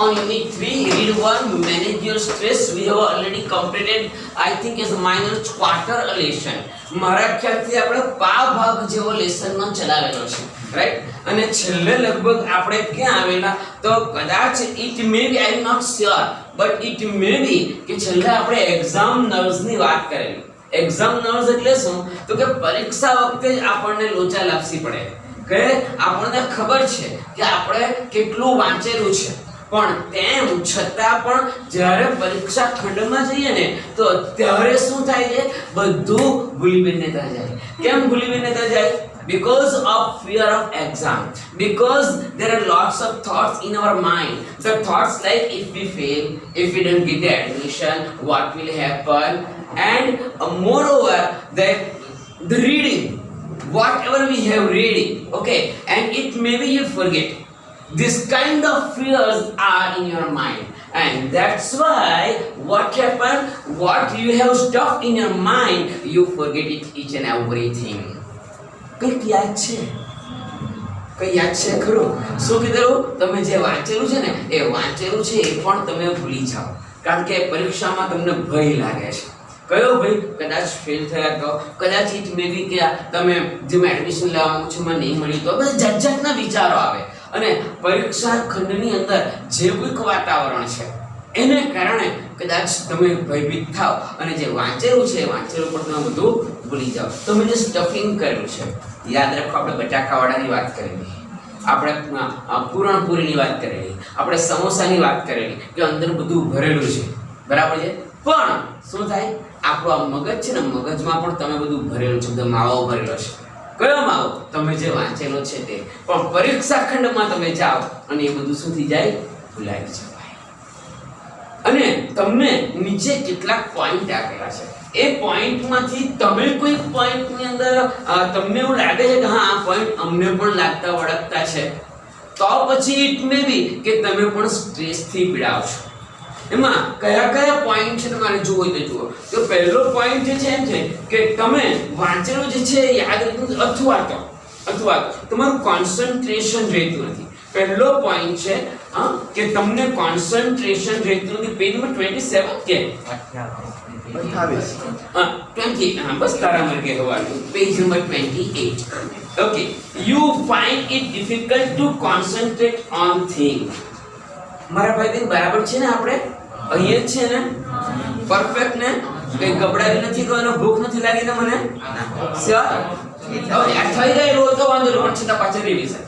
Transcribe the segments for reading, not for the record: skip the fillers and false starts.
on Unit 3, read 1, manage your stress. We have already completed, I think, as a minor quarter a lesson. મારા ખ્યાલથી આપણે પા ભાગ જેવો લેસનનો ચલાવેલો છે, રાઈટ? અને છેલ્લે લગભગ આપણે ક્યાં આવેલા તો કદાચ it may be, I am not sure, but it may be કે છેલ્લે આપણે એક્ઝામ નર્વ્સની વાત કરેલી. એક્ઝામ નર્વ્સ એટલે શું? તો કે પરીક્ષા વખતે જ આપણને લોચા લાપસી પડે કે આપણને ખબર છે કે આપણે કેટલું વાંચેલું છે, પણ તેમ છતાં પણ જ્યારે પરીક્ષા ખંડમાં જઈએ ને તો ત્યારે શું થાય છે? બધું ભૂલી બેને જાય. કેમ ભૂલી બેને જાય? Because of fear of exam, because there are lots of thoughts in our mind. The thoughts like, if we fail, if we don't get the admission, what will happen? And moreover, the reading, whatever we have reading, okay, and it maybe you forget. This kind of fears are in your mind, and that's why what happened, what you have stuffed in your mind, you forget it, each and everything. કંઈક યાદ છે? કંઈ યાદ છે ખરું? શું કીધું? તમે જે વાંચેલું છે ને એ વાંચેલું છે એ પણ તમે ભૂલી જાઓ, કારણ કે પરીક્ષામાં તમને ભય લાગે છે. કયો ભય? કદાચ ફેલ થયા તો, કદાચ ઇટ મે બી કે તમે જેમાં એડમિશન લેવાનું છે એમાં નહીં મળી તો, બધા જાત જાતના વિચારો આવે. અને પરીક્ષા ખંડની અંદર જે કોઈક વાતાવરણ છે એને કારણે કદાચ તમે ભયભીત થાવ અને જે વાંચેલું છે એ વાંચેલું પણ તમે બધું ભૂલી જાઓ. તમે જે સ્ટફિંગ કરેલું છે, યાદ રાખો, આપણે બટાકાવાળાની વાત કરેલી, આપણે પૂરણપૂરીની વાત કરેલી, આપણે સમોસાની વાત કરેલી કે અંદર બધું ભરેલું છે, બરાબર છે? પણ શું થાય? આપણું આ મગજ છે ને, મગજમાં પણ તમે બધું ભરેલું છે, બધો માવો ભરેલો છે. કયો માવો? તમે જે વાંચેલો છે તે. પણ પરીક્ષા ખંડમાં તમે જાઓ અને એ બધું શું થઈ જાય? ભૂલાઈ જાય. અને તમને નીચે કેટલાક પોઈન્ટ આપેલા છે, એ પોઈન્ટમાંથી તમે કોઈ પોઈન્ટની અંદર તમને એવું લાગે છે કે હા આ પોઈન્ટ અમને પણ લાગતા વળગતા છે, તો પછી ઇટ મે બી કે તમે પણ સ્ટ્રેસથી પીડાવ છો. એમાં કયા કયા પોઈન્ટ છે તમારે જોવો હોય તો જુઓ. તો પહેલો પોઈન્ટ જે છે એમ છે કે તમે વાંચેલું જે છે યાદ રાખવું, અથવા તો તમારું કોન્સન્ટ્રેશન રહેતું નથી. પહેલો પોઈન્ટ છે કે તમને કોન્સન્ટ્રેશન રહેતું નથી. પેજ નંબર 27 કે 20, બસ તારા માર્ગે હોવાનું. Page number 28. Okay, you find it difficult to concentrate on thing. મારા ભાઈ બેન બરાબર છે ને? આપણે અહીંયા જ છે ને? પરફેક્ટ ને? કઈ ગબડાવી નથી ગયો? ભૂખ નથી લાગી ને મને? સર યાદ થઈ ગયેલું હોય તો વાંધો નહીં, પણ છતાં પાછળ રિવિઝન.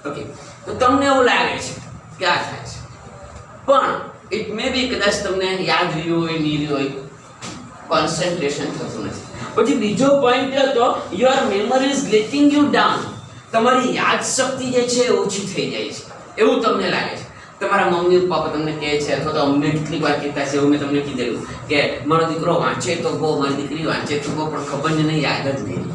ઓકે, તો તમને એવું લાગે છે કે આ થાય છે, પણ ઇટ મે બી કદાચ તમને યાદ રહ્યું હોય, નહીં રહ્યું હોય, કોન્સન્ટ્રેશન થતું નથી. પછી બીજો પોઈન્ટ હતો, your memory is letting you down. તમારી યાદ શક્તિ જે છે ઓછી થઈ જાય છે એવું તમને લાગે છે. તમારા મમ્મી પપ્પા તમને કહે છે, અથવા તો અમને કેટલીક વાર કહેતા છે, એવું મેં તમને કીધેલું કે મારો દીકરો વાંચે તો બહુ, મારી દીકરી વાંચે તો બહુ, પણ ખબર નહીં યાદ જ નહીં.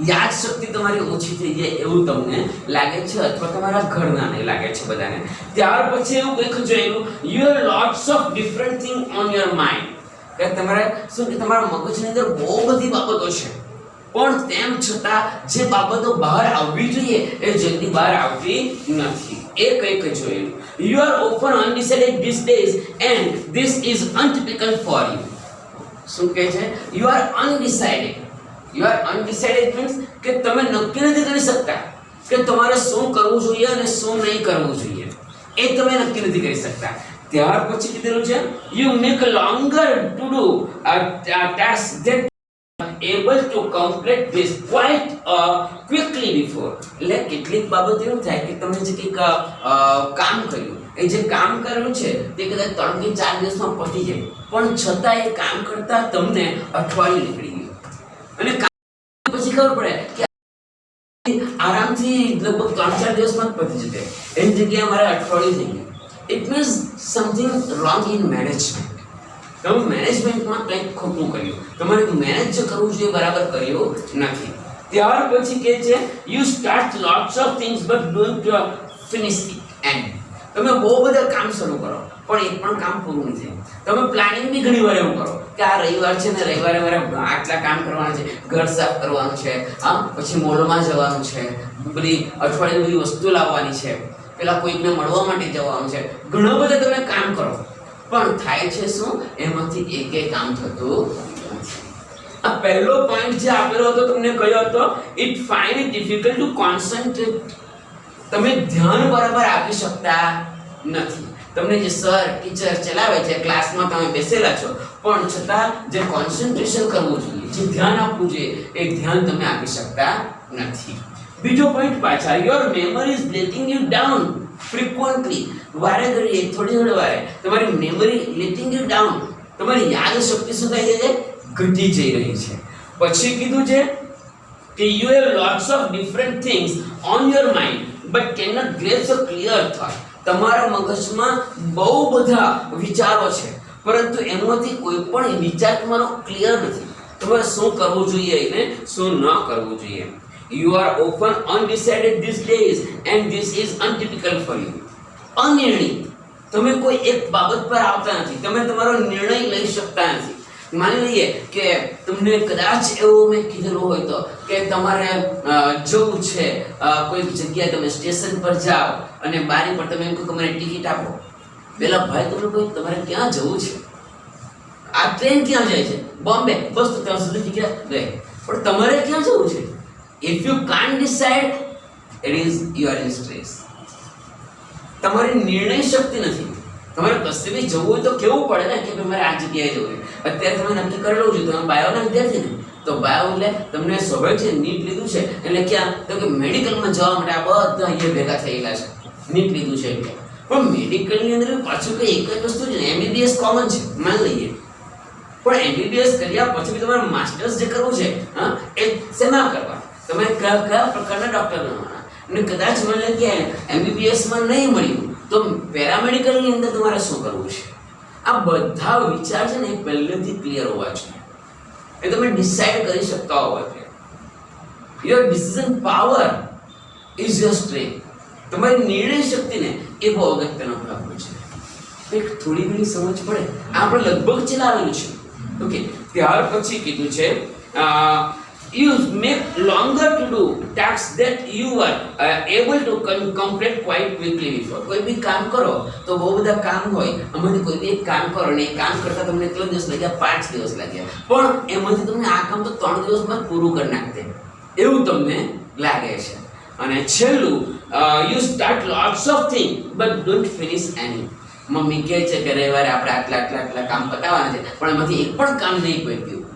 યાદ શક્તિ તમારી ઓછી થઈ જાય એવું તમને લાગે છે, અથવા તમારા ઘરનાને લાગે છે બધાને. ત્યાર પછી એવું કંઈક જોયેલું, you have lots of different thing on your mind. કે તમારે શું કે તમારા મગજની અંદર બહુ બધી બાબતો છે, પણ તેમ છતાં જે બાબતો બહાર આવવી જોઈએ એ જલ્દી બહાર આવતી નથી. એ કંઈક જોયેલું. You are often undecided these days and this is untypical for you. શું કહે છે? You are undecided. You are undecided means કે તમે નક્કી નથી કરી શકતા કે તમારે શું કરવું જોઈએ અને શું નહીં કરવું જોઈએ, એ તમે નક્કી નથી કરી શકતા. ત્યાર પછી કીધેલું છે, you make longer to do task that able to complete this quite quickly before. એટલે કેટલીક બાબત એવું થાય કે તમે જે કંઈક કામ કર્યું, એ જે કામ કરેલું છે તે કદાચ 3 કે 4 દિવસમાં પતી જાય, પણ છતાં એ કામ કરતા તમને અઠવાડિયું નીકળી ગયું. અને પછી ખબર પડે કે આરામથી લગભગ 3-4 દિવસમાં જ પતી જશે, એની જગ્યાએ અમારે અઠવાડિયું થઈ ગયું. It means something wrong in management. તમે મેનેજમેન્ટમાં કંઈક ખોટું કર્યું, તમારે મેનેજ જે કરવું જોઈએ બરાબર કર્યું નથી. ત્યાર પછી કહે છે, you start lots of things but don't finish it and. તમે બહુ બધા કામ શરૂ કરો પણ એક પણ કામ પૂરું નહીં થાય. તમે પ્લાનિંગ બી ઘણી વાર એવું કરો કે આ રવિવાર છે ને, રવિવારે મારે આટલા કામ કરવાના છે, ઘર સાફ કરવાનું છે, પછી મોલમાં જવાનું છે, બધી અઠવાડિયાની બધી વસ્તુ લાવવાની છે, પેલા કોઈકને મળવા માટે જવાનું છે, ઘણા બધા તમે કામ કરો, પણ થાય છે શું? એમાંથી એકેય કામ થતું નથી. આ પહેલો પોઈન્ટ જે આપેલો હતો તમને કયો હતો? It find it difficult to concentrate. તમે ધ્યાન બરાબર આપી શકતા નથી. તમને જે સર ટીચર ચલાવે છે, ક્લાસમાં તમે બેસેલા છો, પણ છતાં જે કોન્સન્ટ્રેશન કરવું જોઈએ, જે ધ્યાન આપવું જોઈએ, એ ધ્યાન તમે આપી શકતા નથી. બીજો પોઈન્ટ પાછા, your memory is letting you down frequently. વારે ઘડીએ થોડી વારે તમારી મેમરી લેટિંગ યુ ડાઉન, તમારી યાદ શક્તિ શું થઈ જાય છે? ઘટી જઈ રહી છે. પછી કીધું છે કે you have lots of different things on your mind but cannot grasp a clear thought. તમારા મગજમાં બહુ બધા વિચારો છે, પરંતુ એમાંથી કોઈ પણ વિચાર તમારો ક્લિયર નથી. તમારે શું કરવું જોઈએ અને શું ન કરવું જોઈએ. You are often undecided these days and this is untypical for you. અનિર્ણિત. તમે કોઈ એક બાબત પર આવતા નથી, તમે તમારો નિર્ણય લઈ શકતા નથી. માની લઈએ કે તમને કદાચ એવું મેં કીધેલું હોય તો કે તમારે જવું છે કોઈ જગ્યાએ, તમે સ્ટેશન પર જાઓ અને બારી પર તમે એમ કહો કે મને ટિકિટ આપો. પેલા ભાઈ તમને કહ્યું તમારે ક્યાં જવું છે? આ ટ્રેન ક્યાં જાય છે? બોમ્બે. બસ તો ત્યાં સુધી ટિકિટ ગઈ, પણ તમારે ક્યાં જવું છે? If you can't decide it is you are in stress. તમારી નિર્ણય શક્તિ નથી. તમારે કશે બી જવું હોય તો કેવું પડે ને કે મારે આ જગ્યાએ જવું છે. અત્યારે તમે નક્કી કરેલું છે, તમે બાયોના વિદ્યાર્થી ને, તો બાયો એટલે તમને સ્વાભાવિક છે, નીટ લીધું છે એટલે ક્યાં તો કે મેડિકલમાં જવા માટે આ બધા અહીંયા ભેગા થયેલા છે, નીટ લીધું છે એટલે. પણ મેડિકલની અંદર પાછું કંઈ એક જ વસ્તુ છે ને, એમબીબીએસ કોમન છે માની લઈએ, પણ એમબીબીએસ કર્યા પછી બી તમારે માસ્ટર્સ જે કરવું છે, હા, એ શેમાં કરવા? તમે કયા પ્રકારના ડૉક્ટર બનવાના? અને કદાચ મને કે એમબીબીએસમાં નહીં મળ્યું તો પેરામેડિકલની અંદર તમારે શું કરવું છે? આ બધા વિચાર છે ને એ પહેલેથી ક્લિયર હોવા જોઈએ, એ તમે ડિસાઈડ કરી શકતા હોવા જોઈએ. Your decision power is your strength. તમારી નિર્ણય શક્તિને એ બહુ અગત્યનો ભાગ છે. એક થોડી ઘણી સમજ પડે આપણે લગભગ ચલાવેલું છે. ઓકે, ત્યાર પછી કીધું છે you make longer to do tasks that you are able to complete quite quickly before. કોઈ બી કામ કરો તો બહુ બધા કામ હોય, એમાંથી કોઈ બી એક કામ કરો ને એ કામ કરતા તમને કેટલા દિવસ લાગ્યા? 5 દિવસ લાગ્યા, પણ એમાંથી તમને આ કામ તો 3 દિવસમાં પૂરું કરી નાખતે એવું તમને લાગે છે. અને છેલ્લું, you start lots of things but don't finish any. Mummy કહે છે કે રવિવારે આપણે આટલા કામ પતાવવાના છે, પણ એમાંથી એક પણ કામ નહીં પત્યું.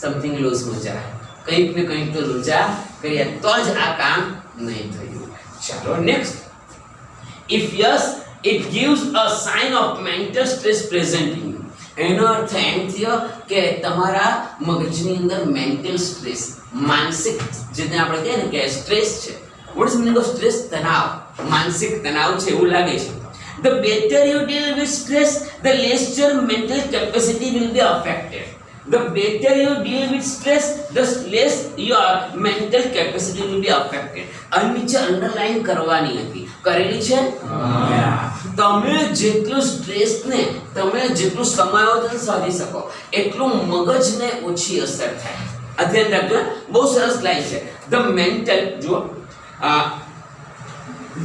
સમથિંગ લૂઝ મજા, કંઈક ને કંઈક તો લોચા કર્યા તો જ આ કામ નહીં થયું. ચાલો next. If yes it gives a sign of mental stress present in you. એનો અર્થ એમ થયો કે તમારા મગજની અંદર મેન્ટલ સ્ટ્રેસ, માનસિક જેને આપણે કહીએ ને કે સ્ટ્રેસ છે. What is meaning of stress? તણાવ, માનસિક તણાવ છે એવું લાગે છે. The better you deal with stress, the less your mental capacity will be affected. The better you deal with stress, the less your mental capacity will be affected. અને નીચે underline કરવાની હતી, કરેલી છે. તમે જેટલું સ્ટ્રેસને તમે જેટલું સમાયોજન સાધી શકો એટલું મગજને ઓછી અસર થાય. આ ધ્યાન રાખજો, બહુ સરસ લાઈન છે. The mental, જો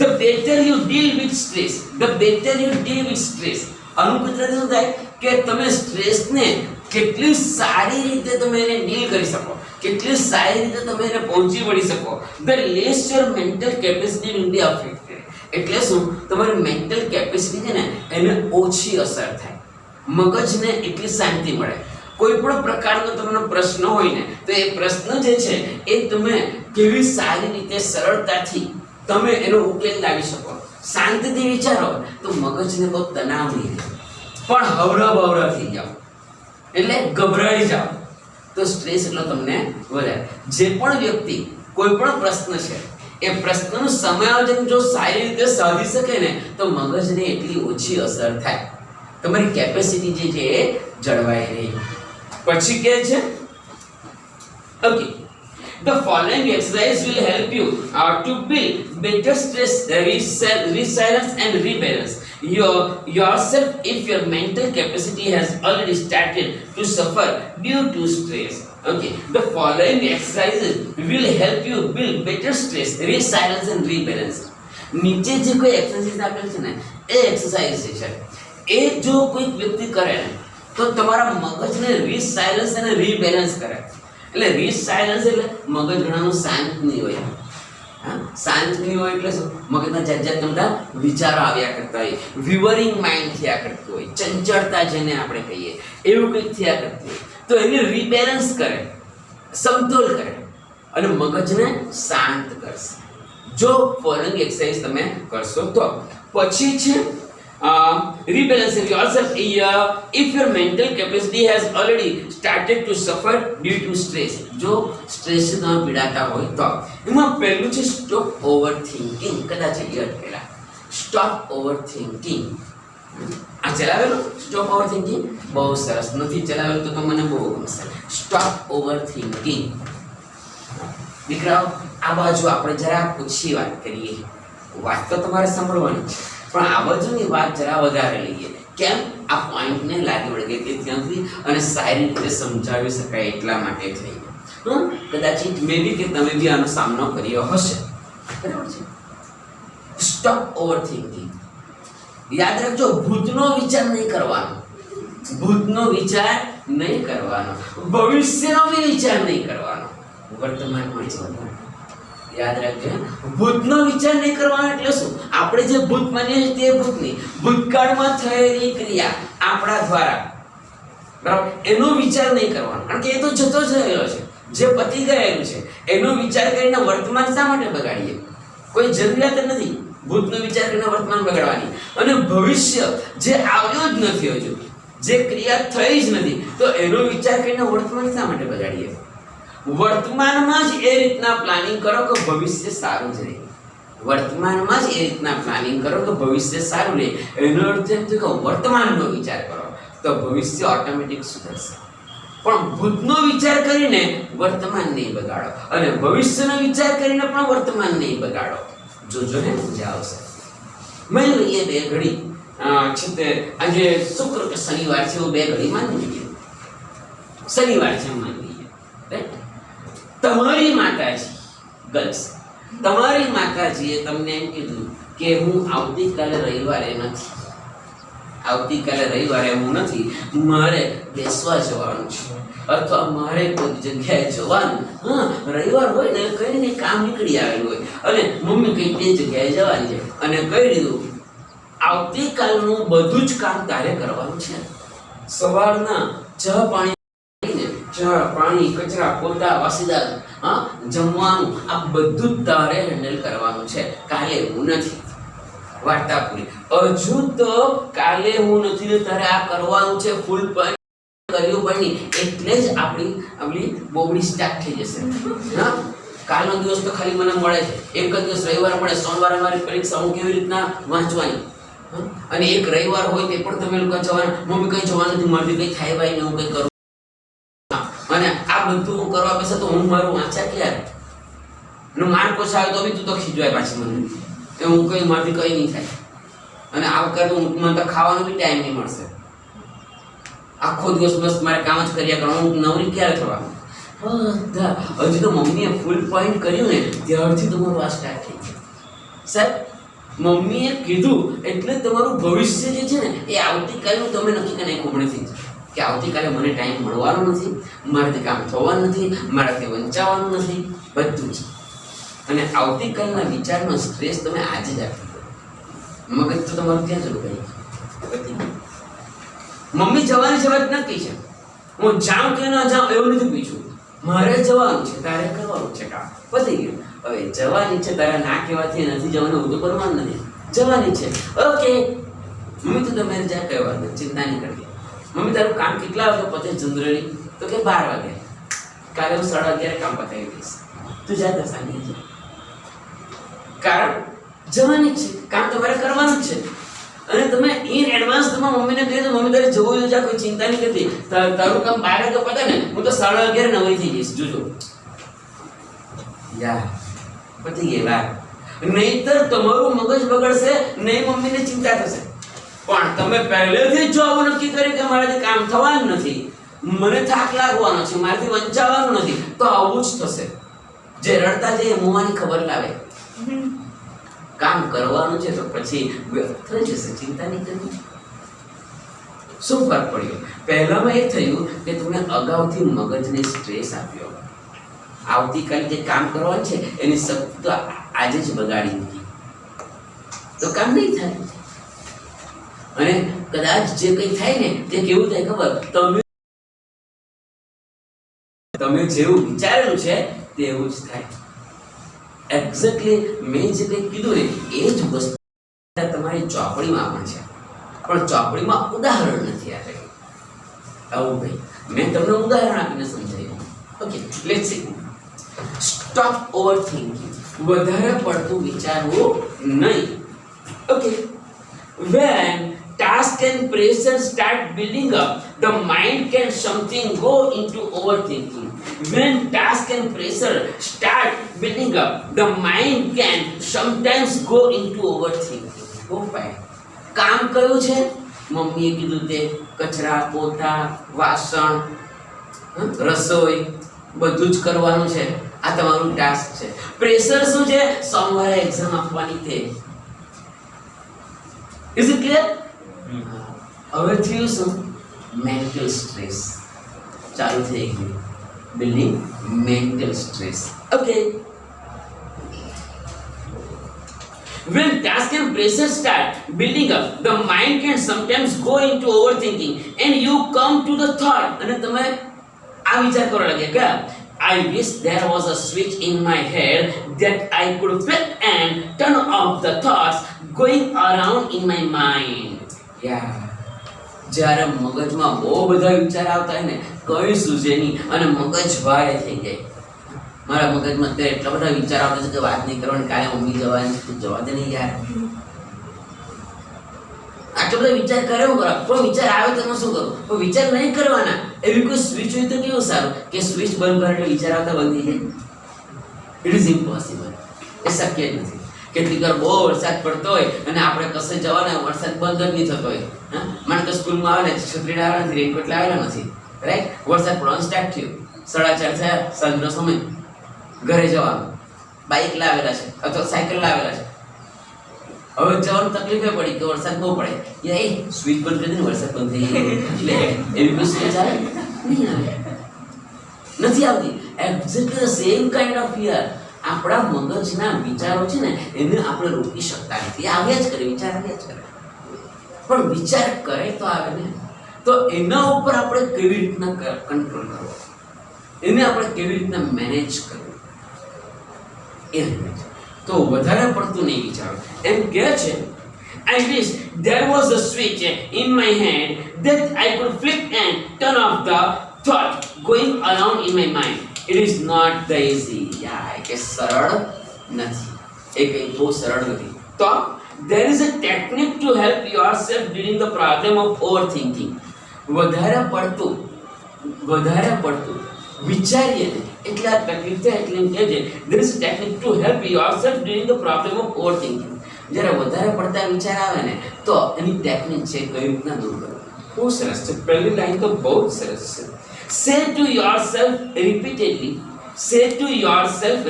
the better you deal with stress, the better you deal with stress. આનું ગુજરાતી શું થાય કે તમે સ્ટ્રેસને કેટલી સારી રીતે તમે એને ડીલ કરી શકો, કેટલી સારી રીતે તમે એને પહોંચી વળી શકો. the less your mental capacity will be affected. એટલે શું? તમારી મેન્ટલ કેપેસિટી છે ને એને ઓછી અસર થાય, મગજને એટલી શાંતિ મળે. કોઈ પણ પ્રકારનો તમને પ્રશ્ન હોય ને તો એ પ્રશ્ન જે છે એ તમે કેવી સારી રીતે સરળતાથી તમે એનો ઉકેલ લાવી શકો. શાંતિથી વિચારો તો મગજને બહુ તણાવ નહીં રહે, પણ હવરા થઈ જાઓ એટલે ગભરાઈ જાઓ તો સ્ટ્રેસ એટલો તમને વધારે. જે પણ વ્યક્તિ કોઈ પણ પ્રશ્ન છે એ પ્રશ્નનું સમાયોજન જો સારી રીતે સાધી શકે ને તો મગજને એટલી ઓછી અસર થાય, તમારી કેપેસિટી જે છે એ જળવાઈ રહી. પછી કહે છે okay, the following exercise will help you to build better stress resilience and rebalance yourself if your mental capacity has already started to suffer due to stress. Okay, the following exercises will help you build better stress resilience and rebalance. નીચે જે કોઈ exercise આપેલ છે ને એ exercise છે એ જો કોઈ વ્યક્તિ કરે ને તો તમારા મગજને રીસાયલન્સ અને રીબેલેન્સ કરે. એટલે રીસાયલન્સ એટલે મગજ ઘણાનું શાંત નહીં હોય. હા, શાંત નહીં હોય એટલે શું? મગજના જાત જાતના વિચારો આવ્યા કરતા હોય, વિવરિંગ માઇન્ડ થયા કરતું હોય, ચંચળતા જેને આપણે કહીએ એવું કંઈક થયા કરતું હોય. તો એને રીબેલેન્સ કરે, સમતોલ કરે અને મગજને શાંત કરશે જો ફોલોઈંગ એક્સરસાઇઝ તમે કરશો તો. પછી છે rebalancing yourself if your mental capacity has already started to suffer due to stress. જો સ્ટ્રેસ થી તમે પીડાતા હોય તો એમાં પહેલું છે સ્ટોપ ઓવર થિંકિંગ. કદાચ યાદ પહેલા સ્ટોપ ઓવર થિંકિંગ આ ચલાવેલું. સ્ટોપ ઓવર થિંકિંગ બહુ સરસ. નથી ચલાવેલું તો મને બહુ ગમશે. Stop over thinking. દીકરાઓ આ બાજુ આપણે જરા ઓછી વાત કરીએ. વાત તો તમારે સાંભળવાની છે પણ આ બાજુની વાત જરા વધારે લઈએ. કેમ? આ પોઈન્ટને લાગી વળગે તે ત્યાંથી અને સારી રીતે સમજાવી શકાય એટલા માટે થઈ. કદાચ મે બી કે તમે બી આનો સામનો કર્યો હશે. બરાબર છે. Stop over thinking. યાદ રાખજો, ભૂતનો વિચાર નહીં કરવાનો. ભૂતનો વિચાર નહીં કરવાનો. ભવિષ્યનો બી વિચાર નહીં કરવાનો. વર્તમાનમાં જીવવાનો. યાદ રાખજો, ભૂતનો વિચાર નહીં કરવાનો એટલે શું? આપણે જે ભૂત માનીએ છીએ તે ભૂતની ભૂતકાળમાં થયેલી ક્રિયા આપણા દ્વારા, બરાબર, એનો વિચાર નહીં કરવાનો. કારણ કે એ તો જતો જ રહેલો છે, જે પતી ગયેલું છે. એનો વિચાર કરીને વર્તમાન શા માટે બગાડીએ? કોઈ જરૂરિયાત નથી ભૂતનો વિચાર કરીને વર્તમાન બગાડવાની. અને ભવિષ્ય જે આવ્યો જ નથી હજુ, જે ક્રિયા થઈ જ નથી, તો એનો વિચાર કરીને વર્તમાન શા માટે બગાડીએ? વર્તમાનમાં જ એ રીતના પ્લાનિંગ કરો કે ભવિષ્ય સારું જ રહે. વર્તમાનમાં જ એ રીતના પ્લાનિંગ કરો કે ભવિષ્ય સારું રહે. એનો અર્થ એમ છે કે વર્તમાનનો વિચાર કરો તો ભવિષ્ય ઓટોમેટિક સુધરશે. પણ ભૂતનો વિચાર કરીને વર્તમાન નહીં બગાડો અને ભવિષ્યનો વિચાર કરીને પણ વર્તમાન નહીં બગાડો. જોજો ને મજા આવશે. મેં લઈએ બે ઘડી છે તે આજે શુક્ર કે શનિવાર છે એવું બે ઘડી માની લઈએ. શનિવાર છે માની લઈએ. રાઈટ? તમારી માતાજી ગર્લ્સ, તમારી માતાજીએ તમને એમ કીધું કે હું આવતીકાલે રવિવારે નથી, આવતીકાલે રવિવારે હું નથી, મારે બેસવા જવાનું છે અથવા મારે કોઈ જગ્યાએ જવાનું. હા, રવિવાર હોય ને કઈ ને કામ નીકળી આવેલું હોય અને મમ્મી કઈ તે જગ્યાએ જવાની છે અને કહી દીધું આવતીકાલનું બધું જ કામ તારે કરવાનું છે. સવારના ચા પાણી, કચરા, પોતા, વાસીદાર, હા, જમવાનું, આ બધું જ તારે હેન્ડલ કરવાનું છે. કાલે હું નથી. વાર્તા પૂરી. હજુ તો કાલે હું નથી તારે આ કરવાનું છે. ફૂલ પણ કર્યું પણ નહીં એટલે જ આપણી બોબડી સ્ટાર્ટ થઈ જશે. હા, કાલનો દિવસ તો ખાલી મને મળે છે, એક જ દિવસ રવિવાર મળે. સોમવારે મારી પરીક્ષા હું કેવી રીતના વાંચવાની? અને એક રવિવાર હોય તે પણ તમે લોકો જવાના, મમ્મી કઈ જવાનું નથી, મારથી કઈ થાય ભાઈ ને હું કઈ કરું. અને આ બધું હું કરવા બેસે તો હું મારું વાંચા ક્યારે? માર કોશ આવે તો બી તું તો ખીજવાય પાછી મને કે હું કઈ મારથી કઈ નહીં થાય. અને આ વખતે મને તો ખાવાનો બી ટાઈમ નહીં મળશે. આખો દિવસ બસ મારે કામ જ કર્યા કરવાનું. હું નવરી ક્યારે થવાનું? હજી તો મમ્મીએ ફૂલ પોઈન્ટ કર્યું ને ત્યારથી તમારું આ સ્ટાર્ટ થઈ ગયું. સાહેબ, મમ્મીએ કીધું એટલે તમારું ભવિષ્ય જે છે ને એ આવતીકાલનું તમે નક્કી કરી નાખ્યું હમણાંથી કે આવતીકાલે મને ટાઈમ મળવાનો નથી, મારાથી કામ થવાનું નથી, મારાથી વંચાવાનું નથી, બધું જ. અને આવતીકાલના વિચારનો સ્ટ્રેસ તમે આજે જ આપી દો. મગજ તો તમારું ક્યાં જવું ભાઈ? મમ્મી જવાની છે વાત નક્કી છે, હું જાઉં કે ના જાઉં એવું નથી પૂછ્યું. મારે જવાનું છે, તારે કરવાનું છે કામ, પતી ગયું. હવે જવાની છે, તારે ના કહેવાથી નથી જવાનું એવું તો કરવાનું નથી. જવાની છે, ઓકે મમ્મી તો તમે જ્યાં કહેવાનું, ચિંતા નહીં કરતી. મમ્મી તારું કામ કેટલા વાગે પતે જનરલી? તો કે 12 વાગે. કાલે હું 11:30 કામ પતાવી દઈશ. તું જા સાંજે. કારણ જવાની છે, કામ તમારે કરવાનું જ છે. અને તમે ઇન એડવાન્સ તમારા મમ્મીને કહી દો મમ્મી તારે જવું જા, કોઈ ચિંતા નહીં કરતી, તારું કામ 12 વાગે પતે ને હું તો 11:30 નવરી થઈ જઈશ. જોજો યાર, પતી ગઈ વાત. નહીતર તમારું મગજ બગડશે, નહીં મમ્મીને ચિંતા થશે. પણ તમે પહેલેથી જ જો આવું નક્કી કર્યું કે મારાથી કામ થવાનું નથી, મને થાક લાગવાનો છે, મારાથી વંચાવાનું નથી, તો આવું જ થશે. જે રડતા જઈએ મોંની ખબર લાવે. કામ કરવાનું છે તો પછી થઈ જશે, ચિંતા નહીં કરવી. શું ફરક પડ્યો? પહેલામાં એ થયું કે તમને અગાઉથી મગજને સ્ટ્રેસ આપ્યો, આવતીકાલે જે કામ કરવાનું છે એની સખ્ત આજે જ બગાડી દીધી, તો કામ નહીં થાય. અને કદાચ જે કંઈ થાય ને તે કેવું થાય ખબર? તમે જેવું વિચારેલું છે તેવું જ થાય. એક્ઝેક્ટલી મેં જે કંઈ કીધું ને એ જ વસ્તુ તમારી ચોપડીમાં પણ છે, પણ ચોપડીમાં ઉદાહરણ નથી આપેલું. આવું ભાઈ મેં તમને ઉદાહરણ આપીને સમજાવ્યું. Okay, let's see. Stop over thinking. વધારે પડતું વિચારવું નહીં. Okay, when task and pressure start building up, the mind can something go into overthinking. When task and pressure start building up, the mind can sometimes go into overthinking. Go fine. કામ કયું છે? મમ્મીએ કીધું તે કચરા, પોતા, વાસણ, રસોઈ બધું જ કરવાનું છે. આ તમારું ટાસ્ક છે. પ્રેશર શું છે? સોમવારે એક્ઝામ આપવાની તે. Is it clear? હવે થયું શું? મેન્ટલ સ્ટ્રેસ ચાલુ થઈ ગયું. Building mental stress. Okay, when task and pressure start building up, the mind can sometimes go into overthinking and you come to the thought, અને તમે આ વિચાર કરવા લાગ્યા કે I wish there was a switch in my head that I could flip and turn off the thoughts going around in my mind. Yeah. જ્યારે મગજમાં બહુ બધા વિચાર આવતા હોય ને કઈ સૂઝે નહીં અને મગજ ભારે થઈ જાય. મારા મગજમાં અત્યારે એટલા બધા વિચાર આવતા છે કે વાત નહીં કરવાની, કાલે મમ્મી જવાની છે, જવા દે નહીં યાર. આટલો બધો વિચાર કર્યો કરો, પણ વિચાર આવે તો શું કરું? પણ વિચાર નહીં કરવાના. એવી કોઈ સ્વિચ હોય તો કેવું સારું કે સ્વિચ બંધ કરે એટલે વિચાર આવતા બંધ થઈ જાય. It is impossible. એ શક્ય જ નથી. કેટલીક વાર બહુ વરસાદ પડતો હોય અને આપણે કશે જવાના, વરસાદ બંધ જ નહીં થતો હોય. હા, મારે તો સ્કૂલમાં આવે ને છત્રી લાવેલા નથી, રેનકોટ લાવેલા નથી, રાઈટ? વરસાદ પડવાનું સ્ટાર્ટ થયું, 4:30 થયા, સાંજનો સમય, ઘરે જવાનું, બાઇક લાવેલા છે અથવા સાયકલ લાવેલા છે. હવે જવાનું તકલીફ એ પડી કે વરસાદ બહુ પડે, એ સ્વિચ બંધ કરી દે, વરસાદ બંધ થઈ ગયો. એટલે એવી કોઈ સ્વિચ આવે નહીં, આવે નથી આવતી. Exactly the same kind of fear. આપણા મગજના વિચારો છે ને એને આપણે રોકી શકતા નથી. આવ્યા જ કરે, વિચાર આવ્યા જ કરે, પણ વિચાર કરે તો આવે ને. તો એના ઉપર આપણે કેવી રીતના કંટ્રોલ કરવો, એને આપણે કેવી રીતના મેનેજ કરવું, એ તો વધારે પડતું નહીં વિચારો. એમ કહે છે I wish there was a switch in my hand that I could flip and turn off the thought going around in my mind. It is not the easy. કે સરળ નથી, એ કંઈ બહુ સરળ નથી. તો there is a technique to help yourself during the problem of overthinking. વધારે પડતું વિચારીએ ને એટલે આ તકલીફ થાય. એટલે એમ કહે છે there is a technique to help yourself during the problem of overthinking. જ્યારે વધારે પડતા વિચાર આવે ને તો એની ટેકનિક છે કઈ રીતના દૂર કરવું. બહુ સરસ છે. પહેલી લાઈન તો બહુ જ સરસ છે. Say to yourself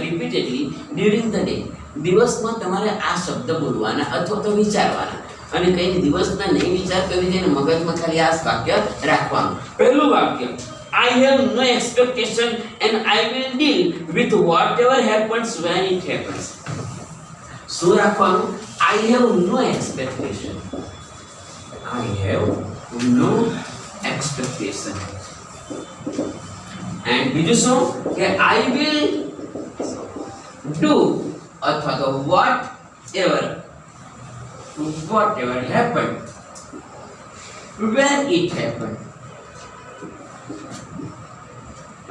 repeatedly during the day. દિવસમાં તમારે આ શબ્દ બોલવાના અથવા તો વિચારવાના. અને કઈ દિવસના નહીં વિચાર કરી દે ને મગજમાં ખાલી આ વાક્ય રાખવાનું. પહેલું વાક્ય, I have no expectation and I will deal with whatever happens when it happens. શું રાખવાનું? I have no expectation. I have no expectation. And બીજું શું કે I will do અથવા તો whatever happened when it happened.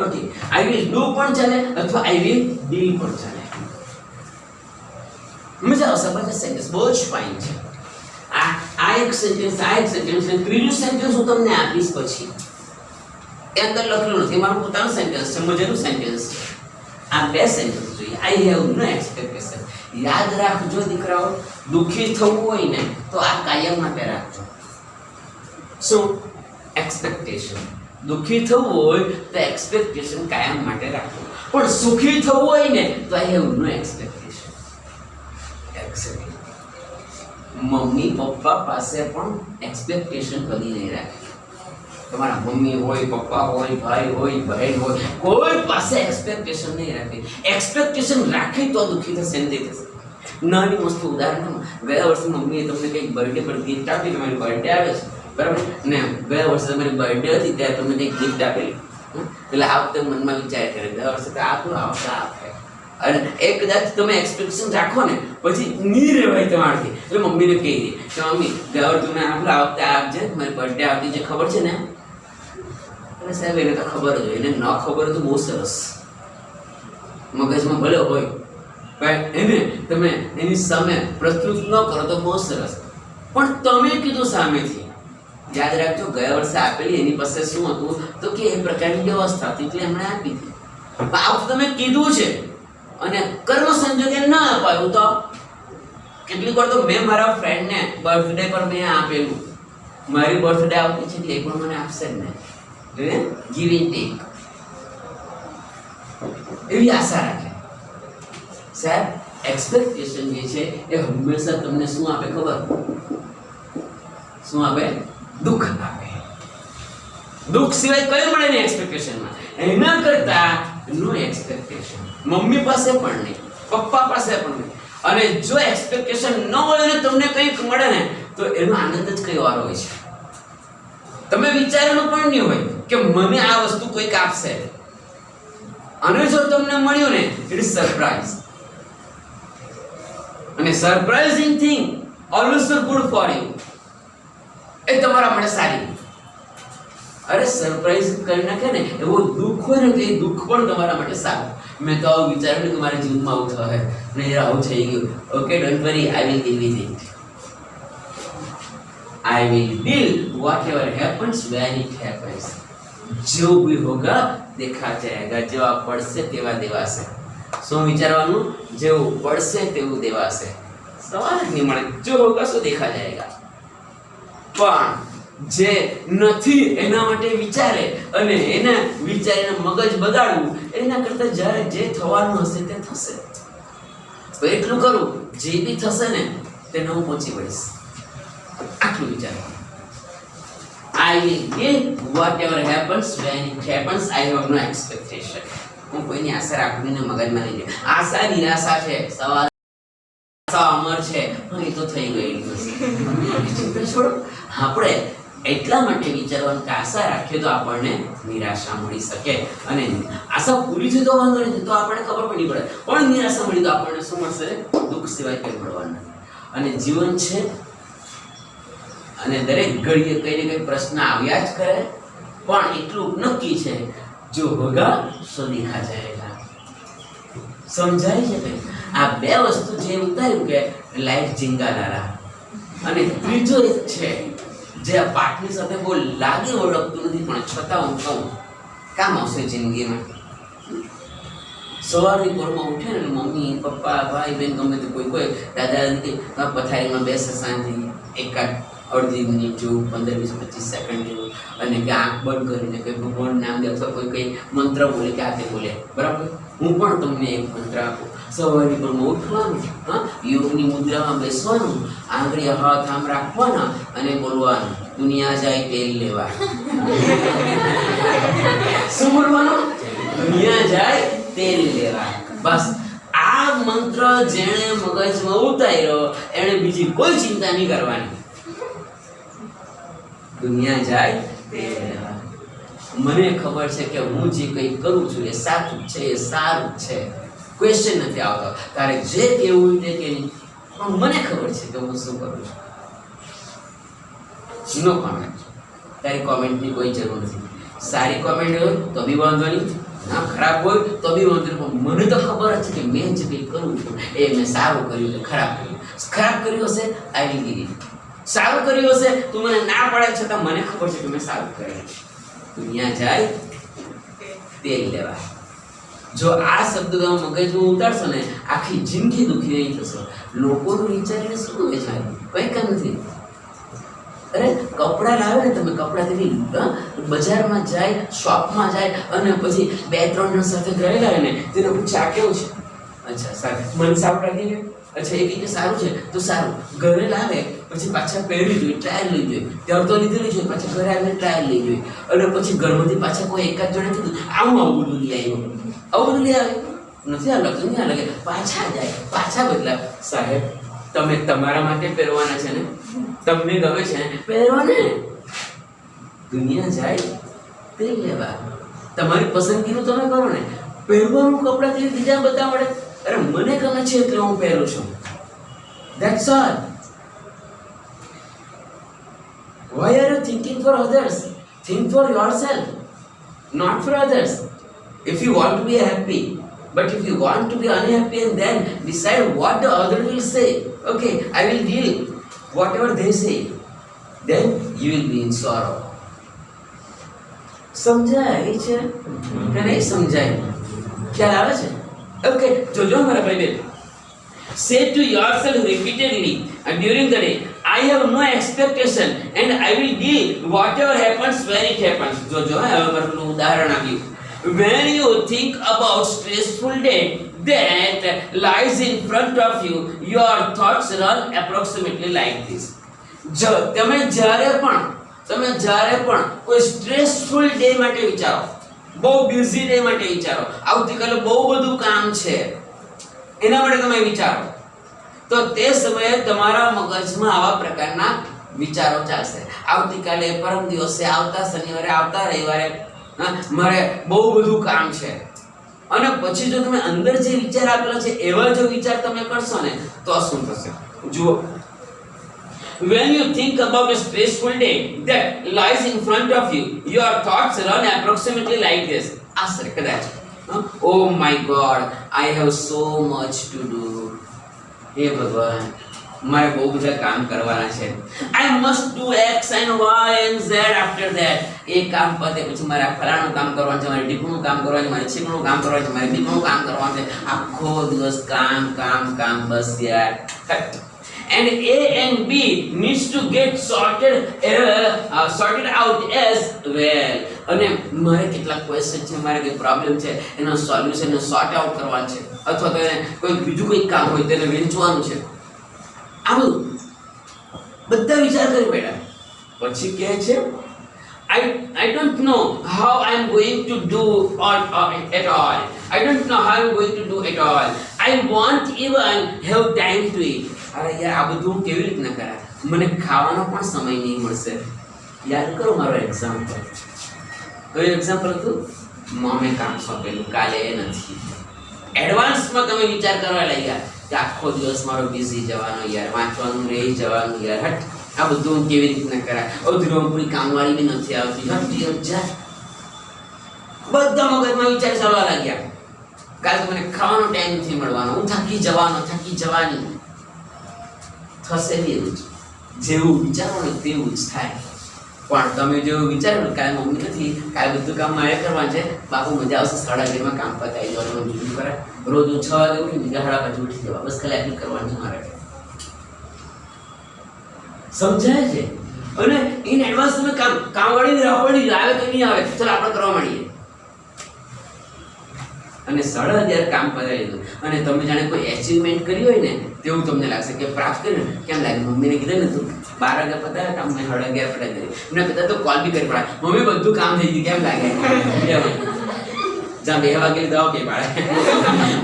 Okay, I will do પણ ચાલે અથવા I will deal પણ ચાલે. મજા આવશે. બધા સેન્ટેન્સ બહુ જ ફાઇન છે. આ એક સેન્ટેન્સ, ત્રીજું સેન્ટેન્સ હું તમને આપીશ પછી. એ અંદર લખેલું નથી, મારું પોતાનું સેન્ટેન્સ છે, મજાનું સેન્ટેન્સ છે. આ બે સેન્ટેન્સ જોઈએ. I have no expectation. યાદ રાખજો દીકરાઓ, દુઃખી થવું હોય ને તો આ કાયમ માટે રાખજો. શું? એક્સપેક્ટેશન. દુઃખી થવું હોય તો એક્સપેક્ટેશન કાયમ માટે રાખજો. પણ સુખી થવું હોય ને તો I have no expectation. Except mummy papa પાસે પણ એક્સપેક્ટેશન કદી નહીં રાખે. તમારા મમ્મી હોય, પપ્પા હોય, ભાઈ હોય, બહેન હોય, કોઈ પાસે એક્સપેક્ટેશન નહીં રાખે. એક્સપેક્ટેશન રાખે તો દુઃખી થશે ને થશે. નાની વસ્તુ ઉદાહરણ, ગયા વર્ષે મમ્મીએ તમને કંઈક બર્થડે પર ગિફ્ટ આપી. તમારી બર્થડે આવે છે બરાબર ને, ગયા વર્ષે તમારી બર્થડે હતી ત્યારે તમને કંઈક ગિફ્ટ આપેલી. એટલે આ વખતે મનમાં વિચાર કરે ગયા વર્ષે તો આપું, આ વખતે આપે. અને એ કદાચ તમે એક્સપેક્ટેશન રાખો ને પછી નહીં રહેવાય તમારાથી. એટલે મમ્મીને કહી દે કે મમ્મી ગયા વર્ષે તમે આપો, આ વખતે આપજે, મારી બર્થડે આવતી છે, ખબર છે ને? એટલે સાહેબ એને તો ખબર જ હોય, એને ન ખબર હોય તો બહુ સરસ, મગજમાં ભલે હોય પણ એને તમે એની સામે પ્રસ્તુત ન કરો તો બહુ સરસ. પણ તમે કીધું સામેથી, યાદ રાખજો ગયા વર્ષે આપેલી એની પાસે શું હતું તો કે એ પ્રકારની વ્યવસ્થા હતી એટલે એમણે આપી હતી. આ વખતે તમે કીધું છે અને કર્મ સંજોગે ન અપાયું તો કેટલીક વાર તો મેં મારા ફ્રેન્ડને બર્થડે પર મેં આપેલું, મારી બર્થડે આવતી છે એટલે એ પણ મને આપશે જ નહીં. ગીવ એન્ડ ટેક એવી આશા રાખે. સાહેબ એક્સપેક્ટેશન જે છે એ હંમેશા તમને શું આપે ખબર? શું આપે? દુઃખ આપે. દુઃખ સિવાય કઈ મળે નહીં એક્સપેક્ટેશનમાં. એના કરતા નો એક્સપેક્ટેશન. મમ્મી પાસે પણ નહીં, પપ્પા પાસે પણ નહીં. અને જો એક્સપેક્ટેશન ન હોય ને તમને કંઈક મળે ને તો એનો આનંદ જ કઈ વાર હોય છે. તમે વિચારેલું પણ નહીં હોય કે મને આ વસ્તુ કોઈક આપશે, અને જો તમને મળ્યું ને ઇટ ઇઝ સરપ્રાઈઝ. અને surprising thing always good for you. એ તમારા માટે સારી. અરે સરપ્રાઈઝ કરી નાખે ને એવો દુઃખ હોય ને તો એ દુઃખ પણ તમારા માટે સારું. મેં તો આવું વિચાર્યું કે મારા જીવનમાં આવું થશે ને આવું થઈ ગયું. Okay don't worry, I will deal with it. I will deal whatever happens when it happens. जो भी होगा देखा जाएगा. જેવા પડશે તેવા દેવાશે. શું વિચારવાનું? જેવું પડશે તેવું દેવાશે. સવાલ જ નહીં મળે. જો હોગા સો દેખા જાયગા. પણ જે નથી એના માટે વિચારે અને એને વિચારીને મગજ બગાડવું એના કરતાં જ્યારે જે થવાનું હશે તે થશે. તો એટલું કરું, જે બી થશે ને તેને હું પહોંચી વળીશ. આટલું વિચારવાનું. I will deal whatever happens when it happens. I have no expectation. હું કોઈની આશા રાખું ને મગજમાં લઈ લે. આશા નિરાશા છે, સવાલ આશા અમર છે, એ તો થઈ ગયેલું છે. છોડો. આપણે એટલા માટે વિચારવાનું કે આશા રાખીએ તો આપણને નિરાશા મળી શકે, અને આશા પૂરી થઈ તો વાંધો નથી, તો આપણને ખબર પડી પડે. પણ નિરાશા મળી તો આપણને શું મળશે? દુઃખ સિવાય કંઈ મળવાનું નથી. અને જીવન છે અને દરેક ઘડીએ કઈ ને કઈ પ્રશ્ન આવ્યા જ કરે. પણ એટલું નક્કી છે, જો હોગા સો દેખા જાયેગા. સમજાય છે કઈ? આ બે વસ્તુ જે ઉતાર્યું કે લાઈફ જીંગાનારા. અને ત્રીજો એક છે જે આ પાઠની સાથે બહુ લાગે ઓળખતું નથી પણ છતાં હું કહું કામ આવશે જિંદગીમાં. સવારની પોરમાં ઉઠે ને મમ્મી પપ્પા ભાઈ બહેન ગમે તે કોઈ દાદા દાદી પથારીમાં બેસે શાંતિ એકાદ અડધી મિનિટ જેવું 15-20-25 સેકન્ડ જેવું, અને કે આંખ બંધ કરીને કંઈ ભગવાન નામ દે અથવા કોઈ કંઈ મંત્ર બોલે કે હાથે બોલે. બરાબર? હું પણ તમને એક મંત્ર આપું. સવારની પોરમાં ઉઠવાનું, હા, યોગની મુદ્રામાં બેસવાનું, આંગળી હાથ આમ રાખવાના અને બોલવાનું દુનિયા જાય તેલ લેવા. શું બોલવાનું? દુનિયા જાય તેલ લેવા. બસ આ મંત્ર જેણે મગજમાં ઉતાર્યો એણે બીજી કોઈ ચિંતા નહીં કરવાની. દુનિયા જાય તેલ લેવા. મને ખબર છે કે હું જે કંઈ કરું છું એ સાચું છે, એ સારું છે. ક્વેશ્ચન નથી આવતો તારે જે કેવું તે કે નહીં, પણ મને ખબર છે કે હું શું કરું છું. નો કોમેન્ટ. તારી કોમેન્ટની કોઈ જરૂર નથી. સારી કોમેન્ટ હોય તો બી વાંધો નહીં, ના ખરાબ હોય તો બી વાંધો નહીં. મને તો ખબર જ છે કે મેં જે કંઈ કરું છું એ મેં સારું કર્યું કે ખરાબ કર્યું. ખરાબ કર્યું હશે આઈ વિલ ગીવ ઇટ. સારું કર્યું હશે તું મને ના પાડે છતાં મને ખબર છે કે મેં સારું કર્યું. દુનિયા જાય તેલ લેવા. જો આ શબ્દ તમે મગજમાં ઉતારશો ને આખી જિંદગી દુઃખી નહીં થશો. લોકોનું વિચારીને શું હોય છે? કંઈ કામ નથી. અરે કપડાં લાવે ને તમે, કપડાથી બજારમાં જાય, શોપમાં જાય અને પછી 2-3 જણ સાથે ગયેલા ને તેને પૂછે આ કેવું છે? અચ્છા સારું, મને સારું લાગી ગયું. અચ્છા એ કે સારું છે તો સારું, ઘરે લાવે પછી પાછા પહેરી જોઈએ, ટ્રાયલ લઈ જોઈએ, ત્યાર તો લીધેલી છે, પાછા ઘરે આવીને ટ્રાયલ લઈ જોઈએ, અને પછી ઘરમાંથી પાછા કોઈ એકાદ જણે કીધું આવું બધું લઈ આવ્યો, આવું બધું લઈ આવ્યો, નથી આ લગે નહીં, આ લગે, પાછા જાય, પાછા બદલા. સાહેબ તમે તમારા માટે પહેરવાના છે ને, તમને ગમે છે ને પહેરવાને, દુનિયા જાય તે લેવા, તમારી પસંદગીનું તમે કરો ને, પહેરવાનું કપડાં થી બીજા બધા મળે, અરે મને ગમે છે એટલે હું પહેરું છું, that's all. Why are you thinking for others? Think for yourself, not for others. If you want to be happy, but if you want to be unhappy and then decide what the other will say, okay, I will deal whatever they say, then you will be in sorrow. સમજાય છે કે નહીં સમજાય? ખ્યાલ આવે છે? Okay, જોજો મારા ભાઈ બેન, say to yourself repeatedly during the day, I have no expectation and I will deal whatever happens when it happens. જોજો હવે મારું ઉદાહરણ આપ્યું. When you think about stressful day that lies in front of you, your thoughts run approximately like this. તમે જ્યારે પણ કોઈ stressful day માટે વિચારો, બહુ બિઝી ડે માટે વિચારો, આવતીકાલે બહુ બધું કામ છે એના માટે તમે વિચારો, તો તે સમયે તમારા મગજમાં આવા પ્રકારના વિચારો ચાલશે. આવતીકાલે, પરમ દિવસે, આવતા શનિવારે, આવતા રવિવારે મારે બહુ બધું કામ છે. અને પછી જો તમે અંદર જે વિચાર આપેલા છે એવા જો વિચાર તમે કરશો ને તો શું થશે? જુઓ, when you think about a stressful day that lies in front of you, your thoughts run approximately like this. આશરે કદાચ, oh my god, I have so much to do. હે ભગવાન, મારે બહુ બધા કામ કરવાના છે. I must do X and Y and Z after that. એ કામ પતે પછી મારે આ ફલાણું કામ કરવાનું છે, મારે ઢીકણું કામ કરવાનું છે, મારે છીકણું કામ કરવાનું છે, મારે બીકણું કામ કરવાનું છે. આખો દિવસ કામ કામ કામ, બસ યાર. And A and B needs to get sorted out as well. અને મારે કેટલાક ક્વેશ્ચન છે, મારે કોઈ પ્રોબ્લેમ છે, એનો સોલ્યુશન સોર્ટ આઉટ કરવાનું છે, અથવા તો કોઈ બીજું કોઈ કામ હોય તેને વેચવાનું છે. આ બધું બધા વિચાર કરી બેઠા પછી કહે છે I don't know how I am going to do at all. I don't know how I am going to do at all. I won't even have time to eat. અરે યાર, આ બધું હું કેવી રીતના કરા? મને ખાવાનો પણ સમય નહીં મળશે. યાદ કરો મારો એક્ઝામ્પલ. કયું એક્ઝામ્પલ હતું? મમ્મી કામ સોંપેલું, કાલે એ નથી. એડવાન્સમાં તમે વિચાર કરવા લાગ્યા કે આખો દિવસ મારો બિઝી જવાનો યાર, વાંચવાનું રહી જવાનું યાર, હટ આ બધું હું કેવી રીતના કરા? ધીરોમપુરી કામવાળી બી નથી આવતી, હટ જા. બધા મગજમાં વિચાર ચાલવા લાગ્યા. કાલે મને ખાવાનો ટાઈમ નથી મળવાનો, હું થાકી જવાની. થશે એવું જ, જેવું વિચારો ને તેવું જ થાય. પણ તમે જેવું વિચારો ને, કાલે મમ્મી નથી, કાલે બધું કામ મારે કરવાનું છે, બાપુ મજા આવશે, 11:30 કામ પતાવી જવાનું, બીજું કરે. રોજ હું 6 વાગે ઉઠી, બીજા 5:30 ઉઠી જવા, બસ ખાલી આટલું કરવાનું છે મારે. સમજાય છે? અને ઇન એડવાન્સ તમે કામવાળીને રાખવાની આવે કે નહીં આવે, ચાલો આપણે કરવા માંડીએ. અને 11:30 કામ પતાવી દીધું, અને તમે જાણે કોઈ એચિવમેન્ટ કરી હોય ને તેવું તમને લાગશે કે પ્રાપ્ત કર્યું ને. કેમ લાગે? મમ્મીને કીધું ને તું 12 વાગે પતાવે કામ, મેં 11:30 પતાવી દીધું. એમને કદાચ તો કોલ બી કરી પડે, મમ્મી બધું કામ થઈ ગયું, કેમ લાગે? જ્યાં 2 વાગે લીધા કે પાડે